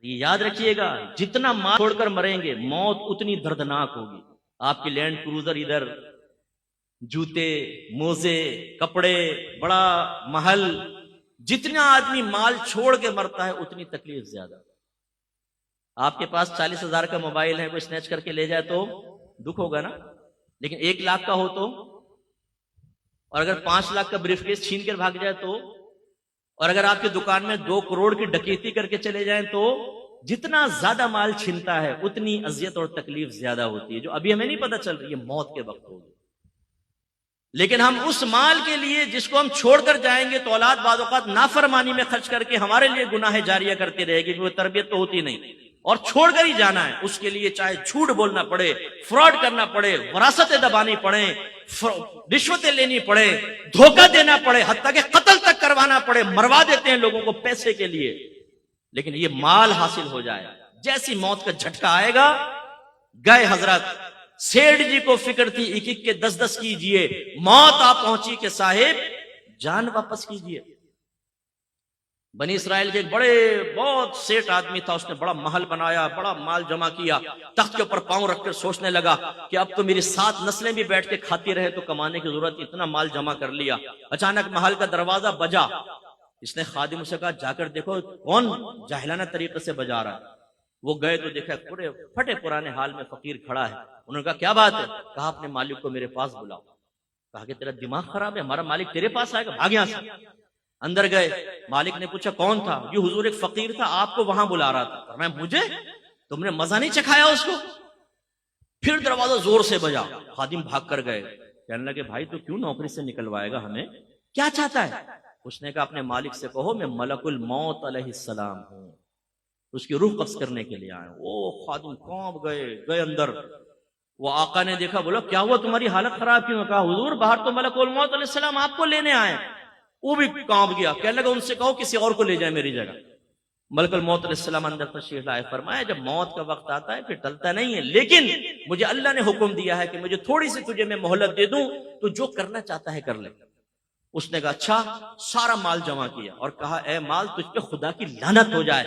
یہ یاد رکھیے گا، جتنا مال چھوڑ کر مریں گے موت اتنی دردناک ہوگی. آپ کی لینڈ کروزر ادھر، جوتے، موزے، کپڑے، بڑا محل، جتنا آدمی مال چھوڑ کے مرتا ہے اتنی تکلیف زیادہ. آپ کے پاس 40,000 کا موبائل ہے، کوئی سنیچ کر کے لے جائے تو دکھ ہوگا نا، لیکن 1 لاکھ کا ہو تو، اور اگر 5 لاکھ کا بریف کیس چھین کر بھاگ جائے تو، اور اگر آپ کی دکان میں 2 کروڑ کی ڈکیتی کر کے چلے جائیں تو، جتنا زیادہ مال چھنتا ہے اتنی اذیت اور تکلیف زیادہ ہوتی ہے، جو ابھی ہمیں نہیں پتہ چل رہی ہے، موت کے وقت ہوگی. لیکن ہم اس مال کے لیے جس کو ہم چھوڑ کر جائیں گے تو اولاد بعض اوقات نافرمانی میں خرچ کر کے ہمارے لیے گناہ جاریہ کرتی رہے گی، وہ تربیت تو ہوتی نہیں، اور چھوڑ کر ہی جانا ہے. اس کے لیے چاہے جھوٹ بولنا پڑے، فراڈ کرنا پڑے، وراثتیں دبانی پڑے، رشوتیں لینی پڑے، دھوکہ دینا پڑے، حتیٰ کہ قتل تک کروانا پڑے. مروا دیتے ہیں لوگوں کو پیسے کے لیے، لیکن یہ مال حاصل ہو جائے. جیسی موت کا جھٹکا آئے گا، گئے حضرت. سیٹھ جی کو فکر تھی 1-1 کے 10-10 کیجئے، موت آ پہنچی کہ صاحب جان واپس کیجئے. بنی اسرائیل کے ایک بہت سیٹ آدمی تھا، اس نے بڑا محل بنایا، بڑا مال جمع کیا، تخت کے اوپر پاؤں رکھ کر سوچنے لگا کہ اب تو میری 7 نسلیں بھی بیٹھ کے کھاتی رہے تو کمانے کی ضرورت، اتنا مال جمع کر لیا. اچانک محل کا دروازہ بجا. اس نے خادم سے کہا جا کر دیکھو کون جاہلانہ طریقے سے بجا رہا ہے. وہ گئے تو دیکھا پورے پھٹے پرانے حال میں فقیر کھڑا ہے. انہوں نے کہا کیا بات ہے؟ کہا اپنے مالک کو میرے پاس بلاؤ. کہا کہ تیرا دماغ خراب ہے، ہمارا مالک تیرے پاس آئے گا، بھاگ یہاں سے. اندر گئے، مالک نے پوچھا کون تھا؟ یہ حضور ایک فقیر تھا، آپ کو وہاں بلا رہا تھا. میں مجھے؟ تم نے مزہ نہیں چکھایا اس کو؟ پھر دروازہ زور سے بجا. خادم بھاگ کر گئے، کہنے لگے بھائی تو کیوں نوکری سے نکلوائے گا ہمیں؟ کیا چاہتا ہے؟ اس نے کہا اپنے مالک سے کہو میں ملک الموت علیہ السلام ہوں، اس کی روح قبض کرنے کے لیے آیا. او خادم کانپ گئے اندر. وہ آقا نے دیکھا، بولا کیا ہوا تمہاری حالت خراب کیوں؟ کہا حضور باہر تو ملک الموت علیہ السلام آپ کو لینے آئے. وہ بھی کانپ گیا، کہنے لگا ان سے کہو کسی اور کو لے جائے میری جگہ. ملک الموت علیہ السلام اندر تشریف لائے، فرمایا جب موت کا وقت آتا ہے پھر ٹلتا نہیں ہے، لیکن مجھے اللہ نے حکم دیا ہے کہ مجھے تھوڑی سی تجھے میں مہلت دے دوں، تو جو کرنا چاہتا ہے کر لے. اس نے کہا اچھا. سارا مال جمع کیا اور کہا اے مال تجھ پہ خدا کی لعنت ہو جائے،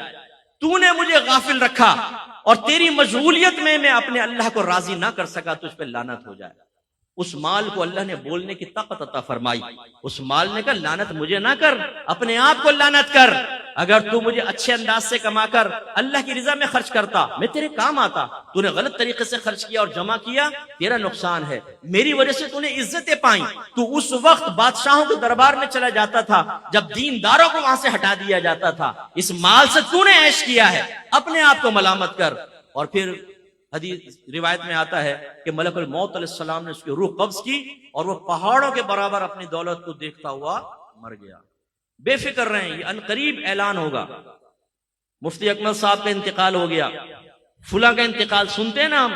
تو نے مجھے غافل رکھا اور تیری مشغولیت میں اپنے اللہ کو راضی نہ کر سکا، تجھ پہ لعنت ہو جائے. اس مال کو اللہ نے بولنے کی طاقت عطا فرمائی. اس مال نے کہا لعنت مجھے نہ کر، اپنے آپ کو لعنت کر. اگر تو مجھے اچھے انداز سے کما کر اللہ کی رضا میں خرچ کرتا میں تیرے کام آتا. تو نے غلط طریقے سے خرچ کیا اور جمع کیا، تیرا نقصان ہے. میری وجہ سے تو نے عزتیں پائیں. تو اس وقت بادشاہوں کے دربار میں چلا جاتا تھا جب دینداروں کو وہاں سے ہٹا دیا جاتا تھا. اس مال سے تو نے عیش کیا ہے، اپنے آپ کو ملامت کر. اور پھر حدیث روایت میں آتا ہے کہ ملک الموت علیہ السلام نے اس کی روح قبض کی اور وہ پہاڑوں کے برابر اپنی دولت کو دیکھتا ہوا مر گیا. بے فکر رہیں، یہ عنقریب اعلان ہوگا. مفتی اکمل صاحب کا انتقال ہو گیا، فلاں کا انتقال سنتے ہیں نا ہم.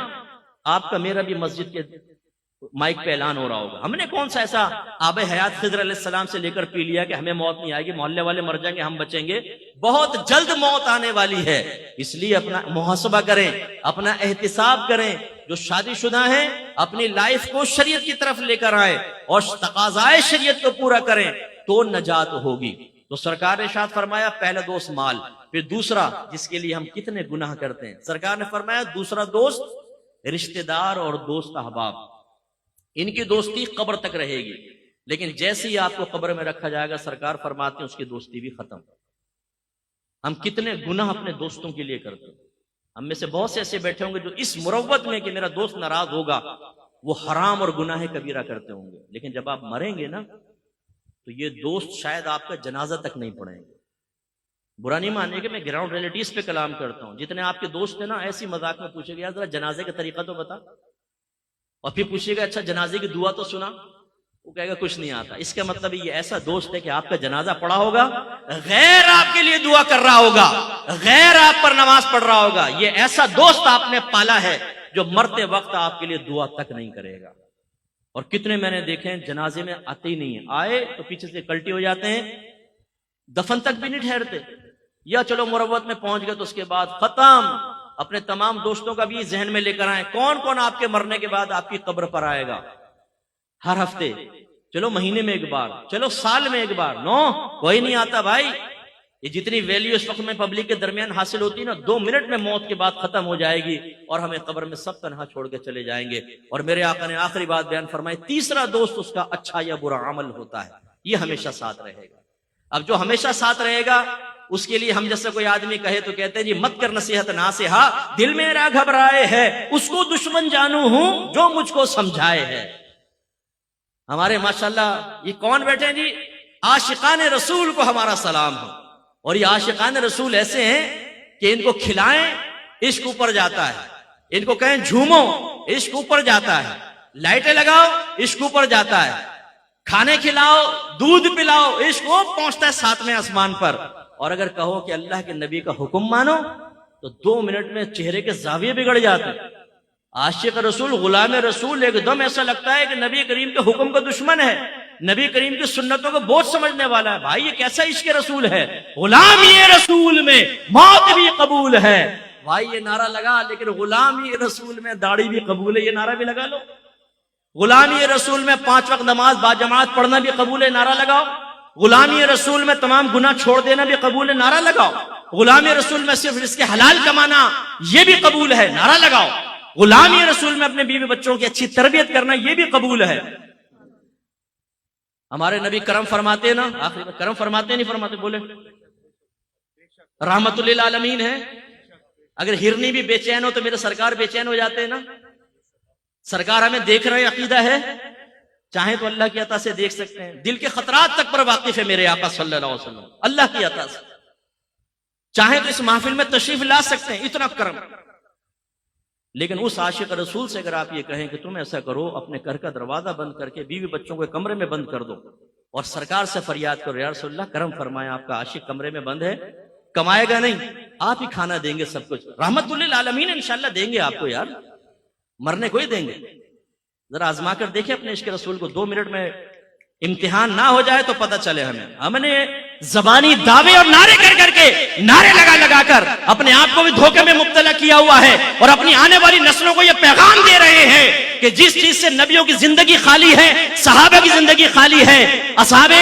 آپ کا میرا بھی مسجد کے مائک پہ اعلان ہو رہا ہوگا. ہم نے کون سا ایسا آب حیات خضر علیہ السلام سے لے کر پی لیا کہ ہمیں موت نہیں آئے گی، محلے والے مر جائیں گے ہم بچیں گے؟ بہت جلد موت آنے والی ہے. اس لیے اپنا محاسبہ کریں، اپنا احتساب کریں. جو شادی شدہ ہیں اپنی لائف کو شریعت کی طرف لے کر آئے اور تقاضائے شریعت کو پورا کریں تو نجات ہوگی. تو سرکار نے ارشاد فرمایا پہلا دوست مال، پھر دوسرا جس کے لیے ہم کتنے گناہ کرتے ہیں. سرکار نے فرمایا دوسرا دوست رشتہ دار اور دوست احباب، ان کی دوستی قبر تک رہے گی، لیکن جیسے ہی آپ کو قبر میں رکھا جائے گا سرکار فرماتے ہیں اس کی دوستی بھی ختم. ہم کتنے گناہ اپنے دوستوں کے لیے کرتے ہیں. ہم میں سے بہت سے ایسے بیٹھے ہوں گے جو اس مروت میں کہ میرا دوست ناراض ہوگا وہ حرام اور گناہ کبیرہ کرتے ہوں گے، لیکن جب آپ مریں گے نا تو یہ دوست شاید آپ کا جنازہ تک نہیں پڑھیں گے. برا نہیں ماننے کہ میں گراؤنڈ ریلیٹیز پہ کلام کرتا ہوں. جتنے آپ کے دوست ہیں نا ایسی مذاق میں پوچھے گا ذرا جنازے کا طریقہ تو بتا، اور پھر پوچھے گا اچھا جنازے کی دعا تو سنا، وہ کہے گا کچھ نہیں آتا. اس کا مطلب یہ ایسا دوست ہے کہ آپ کا جنازہ پڑھا ہوگا، غیر آپ کے لیے دعا کر رہا ہوگا، غیر آپ پر نماز پڑھ رہا ہوگا. یہ ایسا دوست آپ نے پالا ہے جو مرتے وقت آپ کے لیے دعا تک نہیں کرے گا. اور کتنے میں نے دیکھے ہیں جنازے میں آتے ہی نہیں ہیں، آئے تو پیچھے سے کلٹی ہو جاتے ہیں، دفن تک بھی نہیں ٹھہرتے. یا چلو مروت میں پہنچ گئے تو اس کے بعد ختم. اپنے تمام دوستوں کا بھی ذہن میں لے کر آئیں کون کون آپ کے مرنے کے بعد آپ کی قبر پر آئے گا. ہر ہفتے، چلو مہینے میں ایک بار، چلو سال میں ایک بار. نو کوئی نہیں آتا بھائی. یہ جتنی ویلیو اس وقت میں پبلک کے درمیان حاصل ہوتی ہے نا، 2 منٹ میں موت کے بعد ختم ہو جائے گی اور ہمیں قبر میں سب تنہا چھوڑ کے چلے جائیں گے۔ اور میرے آقا نے آخری بات بیان فرمائی، تیسرا دوست اس کا اچھا یا برا عمل ہوتا ہے، یہ ہمیشہ ساتھ رہے گا۔ اب جو ہمیشہ ساتھ رہے گا اس کے لیے ہم جیسے کوئی آدمی کہے تو کہتے ہیں جی مت کر نصیحت ناصحہ، دل میرا گھبرائے ہے، اس کو دشمن جانو ہوں جو مجھ کو سمجھائے ہے۔ ہمارے ماشاءاللہ یہ کون بیٹھے ہیں جی، عاشقان رسول کو ہمارا سلام ہو۔ اور یہ عاشقان رسول ایسے ہیں کہ ان کو کھلائیں عشق اوپر جاتا ہے، ان کو کہیں جھومو عشق اوپر جاتا ہے، لائٹیں لگاؤ عشق اوپر جاتا ہے، کھانے کھلاؤ دودھ پلاؤ عشق وہ پہنچتا ہے 7ویں آسمان پر۔ اور اگر کہو کہ اللہ کے نبی کا حکم مانو تو 2 منٹ میں چہرے کے زاویے بگڑ جاتے ہیں۔ عاشق رسول، غلام رسول ایک دم ایسا لگتا ہے کہ نبی کریم کے حکم کا دشمن ہے، نبی کریم کی سنتوں کو بہت سمجھنے والا ہے۔ بھائی یہ کیسا عشق رسول ہے، غلامی رسول میں موت بھی قبول ہے۔ بھائی یہ نعرہ لگا، لیکن غلامی رسول میں داڑھی بھی قبول ہے، یہ نعرہ بھی لگا لو۔ غلامی رسول میں 5 وقت نماز باجماعت پڑھنا بھی قبول ہے، نعرہ لگاؤ۔ غلامی رسول میں تمام گناہ چھوڑ دینا بھی قبول ہے، نعرہ لگاؤ۔ غلامی رسول میں صرف اس کے حلال کمانا یہ بھی قبول ہے، نعرہ لگاؤ۔ غلامی رسول میں اپنے بیوی بچوں کی اچھی تربیت کرنا یہ بھی قبول ہے۔ ہمارے نبی کرم فرماتے نا، آخری میں کرم فرماتے نہیں فرماتے، بولے رحمت للعالمین ہے۔ اگر ہرنی بھی بے چین ہو تو میرے سرکار بے چین ہو جاتے ہیں نا۔ سرکار ہمیں دیکھ رہے عقیدہ ہے، چاہیں تو اللہ کی عطا سے دیکھ سکتے ہیں، دل کے خطرات تک پر واقف ہے میرے آقا صلی اللہ علیہ وسلم، اللہ کی عطا سے چاہیں تو اس محفل میں تشریف لا سکتے ہیں، اتنا کرم۔ لیکن اس عاشق رسول سے اگر آپ یہ کہیں کہ تم ایسا کرو، اپنے گھر کا دروازہ بند کر کے بیوی بچوں کو کمرے میں بند کر دو اور سرکار سے فریاد کرو یا رسول اللہ کرم فرمائے، آپ کا عاشق کمرے میں بند ہے، کمائے گا نہیں، آپ ہی کھانا دیں گے، سب کچھ رحمت للعالمین انشاءاللہ دیں گے آپ کو، یار مرنے کو ہی دیں گے۔ ذرا آزما کر دیکھیں اپنے عشق رسول کو، 2 منٹ میں امتحان نہ ہو جائے تو پتہ چلے ہمیں۔ ہم نے زبانی دعوے اور نعرے کر کر کے، نعرے لگا کر اپنے آپ کو بھی دھوکے میں مبتلا کیا ہوا ہے، اور اپنی آنے والی نسلوں کو یہ پیغام دے رہے ہیں کہ جس چیز سے نبیوں کی زندگی خالی ہے، صحابہ کی زندگی خالی ہے، اصحاب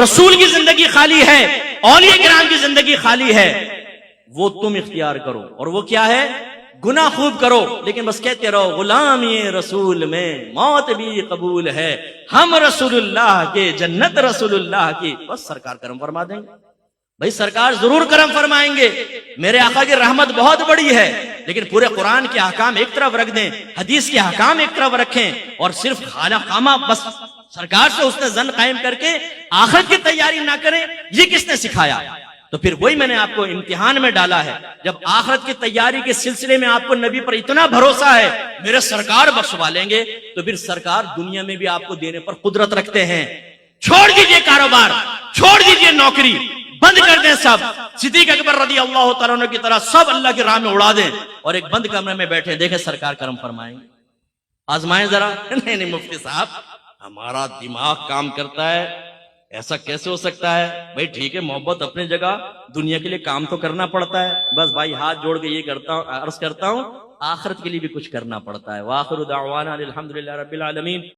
رسول کی زندگی خالی ہے، اولیاء کرام کی زندگی خالی ہے، وہ تم اختیار کرو۔ اور وہ کیا ہے؟ گناہ خوب کرو لیکن بس کہتے رہو غلامی رسول میں موت بھی قبول ہے، ہم رسول اللہ کے، جنت رسول اللہ کی، بس سرکار کرم فرما دیں گے۔ بھائی سرکار ضرور کرم فرمائیں گے، میرے آقا کی رحمت بہت بڑی ہے، لیکن پورے قرآن کے احکام ایک طرف رکھ دیں، حدیث کے احکام ایک طرف رکھیں، اور صرف خانہ خامہ بس سرکار سے حسن ظن قائم کر کے آخرت کی تیاری نہ کریں، یہ کس نے سکھایا؟ تو پھر وہی میں نے آپ کو امتحان میں ڈالا ہے۔ جب آخرت کی تیاری کے سلسلے میں آپ کو نبی پر اتنا بھروسہ ہے میرے سرکار بخشوا لیں گے، تو پھر سرکار دنیا میں بھی آپ کو دینے پر قدرت رکھتے ہیں۔ چھوڑ دیجئے کاروبار، چھوڑ دیجئے نوکری، بند کر دیں سب، صدیق اکبر رضی اللہ تعالیٰ عنہ کی طرح سب اللہ کی راہ میں اڑا دیں اور ایک بند کمرے میں بیٹھے دیکھیں سرکار کرم فرمائیں گے۔ آزمائیں ذرا۔ نہیں مفتی صاحب ہمارا دماغ کام کرتا ہے، ایسا کیسے ہو سکتا ہے؟ بھائی ٹھیک ہے، محبت اپنی جگہ، دنیا کے لیے کام تو کرنا پڑتا ہے، بس بھائی ہاتھ جوڑ کے یہ عرض کرتا ہوں آخرت کے لیے بھی کچھ کرنا پڑتا ہے۔ وآخر دعوانا الحمدللہ رب العالمین۔